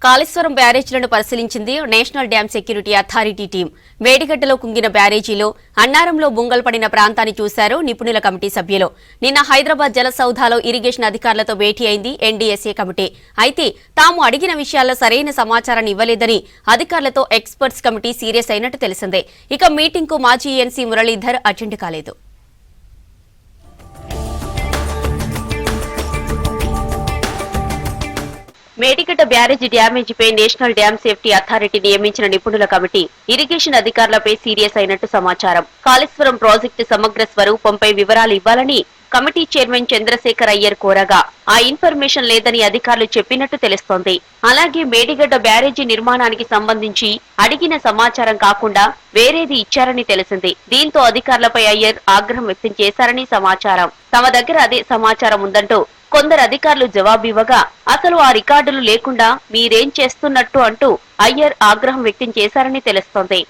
కాళేశ్వరం బ్యారేజీలను పరిశీలించింది national dam security authority team. మేడిగడ్డలో కుంగిన బ్యారేజీలో, అన్నారంలో బుంగలు పడిన ప్రాంతాన్ని చూశారు నిపుణుల కమిటీ సభ్యులు. నిన్న హైదరాబాద్ జలసౌధాలో ఇరిగేషన్ అధికారులతో భేటీ అయింది ఎన్డీఎస్ఏ కమిటీ. అయితే తాము అడిగిన విషయాల్లో సరైన సమాచారాన్ని ఇవ్వలేదని అధికారులతో ఎక్స్పర్ట్స్ కమిటీ సీరియస్ అయినట్టు తెలిసిందే. ఇక మీటింగ్ కు మాజీ ఎన్సీ మురళీధర్ అటెండ్ కాలేదు. మేడిగడ్డ బ్యారేజీ డ్యామేజీపై నేషనల్ డ్యామ్ సేఫ్టీ అథారిటీ నియమించిన నిపుణుల కమిటీ ఇరిగేషన్ అధికారులపై సీరియస్ అయినట్టు సమాచారం. కాళేశ్వరం ప్రాజెక్టు సమగ్ర స్వరూపంపై వివరాలు ఇవ్వాలని కమిటీ చైర్మన్ చంద్రశేఖర్ అయ్యర్ కోరగా ఆ ఇన్ఫర్మేషన్ లేదని అధికారులు చెప్పినట్టు తెలుస్తోంది. అలాగే మేడిగడ్డ బ్యారేజీ నిర్మాణానికి సంబంధించి అడిగిన సమాచారం కాకుండా వేరేది ఇచ్చారని తెలిసింది. దీంతో అధికారులపై అయ్యర్ ఆగ్రహం వ్యక్తం చేశారని సమాచారం. తమ దగ్గర అదే సమాచారం ఉందంటూ కొందరు అధికారులు జవాబివ్వగా అసలు ఆ రికార్డులు లేకుండా మీరేం చేస్తున్నట్టు అంటూ అయ్యర్ ఆగ్రహం వ్యక్తం చేశారని తెలుస్తోంది.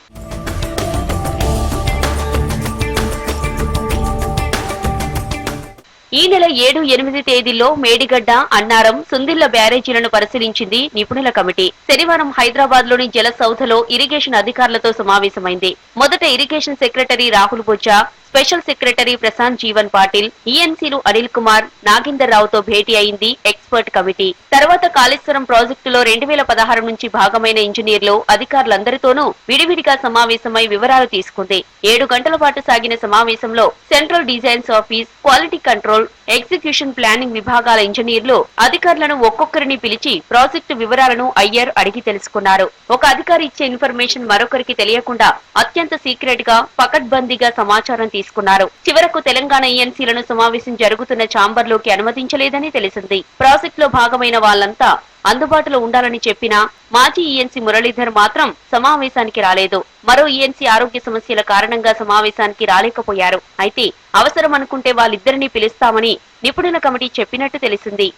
ఈ నెల 7, 8 తేదీల్లో మేడిగడ్డ, అన్నారం, సుందిళ్ల బ్యారేజీలను పరిశీలించింది నిపుణుల కమిటీ. శనివారం హైదరాబాద్ లోని జలసౌధలో ఇరిగేషన్ అధికారులతో సమావేశమైంది. మొదట irrigation secretary Rahul Bojja, special secretary Prashanth Jeevan Patil, ఈఎన్సీలు అనిల్ కుమార్, నాగేందర్ రావుతో భేటీ అయింది ఎక్స్పర్ట్ కమిటీ. తర్వాత కాళేశ్వరం ప్రాజెక్టులో 2016 నుంచి భాగమైన ఇంజనీర్లు, అధికారులందరితోనూ విడివిడిగా సమావేశమై వివరాలు తీసుకుంది. 7 గంటల పాటు సాగిన సమావేశంలో central designs office, quality control, execution planning విభాగాల ఇంజనీర్లు, అధికారులను ఒక్కొక్కరిని పిలిచి ప్రాజెక్టు వివరాలను అయ్యర్ అడిగి తెలుసుకున్నారు. ఒక అధికారి ఇచ్చే ఇన్ఫర్మేషన్ మరొకరికి తెలియకుండా అత్యంత సీక్రెట్ గా, పకడ్బందీగా సమాచారం తీసుకున్నారు. చివరకు తెలంగాణ ఈఎన్సీలను సమావేశం జరుగుతున్న ఛాంబర్ లోకి అనుమతించలేదని తెలిసింది. ప్రాజెక్ట్ లో భాగమైన వాళ్లంతా అందుబాటులో ఉండాలని చెప్పినా మాజీ ఈఎన్సీ మురళీధర్ మాత్రం సమావేశానికి రాలేదు. మరో ఈఎన్సీ ఆరోగ్య సమస్యల కారణంగా సమావేశానికి రాలేకపోయారు. అయితే అవసరం అనుకుంటే వాళ్ళిద్దరినీ పిలుస్తామని నిపుణుల కమిటీ చెప్పినట్టు తెలిసింది.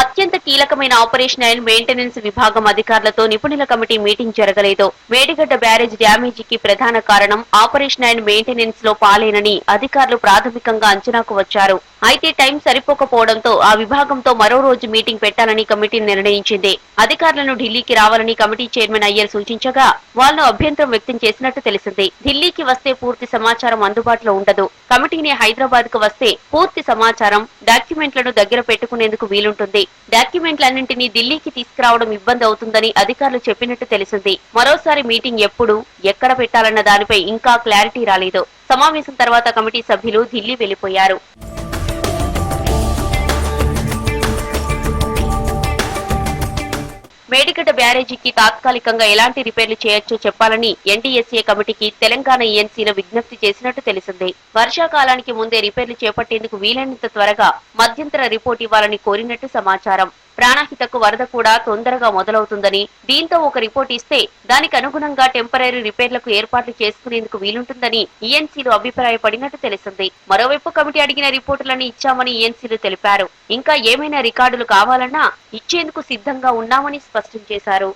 అత్యంత కీలకమైన ఆపరేషన్ అండ్ మెయింటెనెన్స్ విభాగం అధికారులతో నిపుణుల కమిటీ మీటింగ్ జరగలేదు. మేడిగడ్డ బ్యారేజ్ డ్యామేజీకి ప్రధాన కారణం ఆపరేషన్ అండ్ మెయింటెనెన్స్ లో పాలేనని అధికారులు ప్రాథమికంగా అంచనాకు వచ్చారు. అయితే టైం సరిపోకపోవడంతో ఆ విభాగంతో మరో రోజు మీటింగ్ పెట్టాలని కమిటీ నిర్ణయించింది. అధికారులను ఢిల్లీకి రావాలని కమిటీ చైర్మన్ అయ్యర్ సూచించగా వాళ్లను అభ్యంతరం వ్యక్తం చేసినట్టు తెలిసింది. ఢిల్లీకి వస్తే పూర్తి సమాచారం అందుబాటులో ఉండదు. కమిటీని హైదరాబాద్ కు వస్తే పూర్తి సమాచారం, డాక్యుమెంట్లను దగ్గర పెట్టుకునేందుకు వీలుంటుంది. డాక్యుమెంట్లన్నింటినీ ఢిల్లీకి తీసుకురావడం ఇబ్బంది అవుతుందని అధికారులు చెప్పినట్టు తెలిసింది. మరోసారి మీటింగ్ ఎప్పుడు, ఎక్కడ పెట్టాలన్న దానిపై ఇంకా క్లారిటీ రాలేదు. సమావేశం తర్వాత కమిటీ సభ్యులు ఢిల్లీ వెళ్లిపోయారు. మేడిగడ్డ బ్యారేజీకి తాత్కాలికంగా ఎలాంటి రిపేర్లు చేయొచ్చో చెప్పాలని ఎన్డీఎస్ఏ కమిటీకి తెలంగాణ ఈఎన్సీలు విజ్ఞప్తి చేసినట్టు తెలిసింది. వర్షాకాలానికి ముందే రిపేర్లు చేపట్టేందుకు వీలైనంత త్వరగా మధ్యంతర రిపోర్ట్ ఇవ్వాలని కోరినట్టు సమాచారం. ప్రాణహితకు వరద కూడా తొందరగా మొదలవుతుందని, దీంతో ఒక రిపోర్ట్ ఇస్తే దానికి అనుగుణంగా టెంపరరీ రిపేర్లకు ఏర్పాట్లు చేసుకునేందుకు వీలుంటుందని ఈఎన్సీలు అభిప్రాయపడినట్టు తెలిసింది. మరోవైపు కమిటీ అడిగిన రిపోర్టులను ఇచ్చామని ఈఎన్సీలు తెలిపారు. ఇంకా ఏమైనా రికార్డులు కావాలన్నా ఇచ్చేందుకు సిద్ధంగా ఉన్నామని స్పష్టం చేశారు.